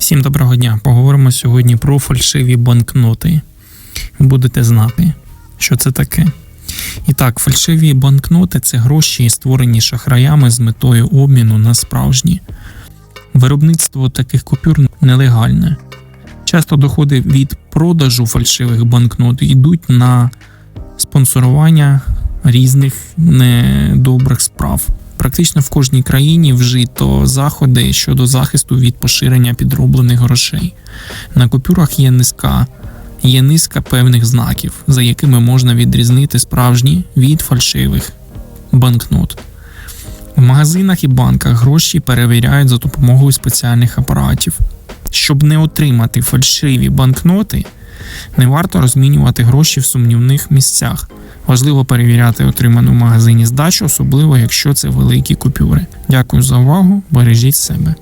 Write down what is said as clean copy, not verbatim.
Всім доброго дня. Поговоримо сьогодні про фальшиві банкноти. Будете знати, що це таке. І так, фальшиві банкноти – це гроші, створені шахраями з метою обміну на справжні. Виробництво таких купюр нелегальне. Часто доходи від продажу фальшивих банкнот йдуть на спонсорування різних недобрих справ. Практично в кожній країні вжито заходи щодо захисту від поширення підроблених грошей. На купюрах є низка певних знаків, за якими можна відрізнити справжні від фальшивих банкнот. В магазинах і банках гроші перевіряють за допомогою спеціальних апаратів. Щоб не отримати фальшиві банкноти, не варто розмінювати гроші в сумнівних місцях. Важливо перевіряти отриману в магазині здачу, особливо якщо це великі купюри. Дякую за увагу, бережіть себе.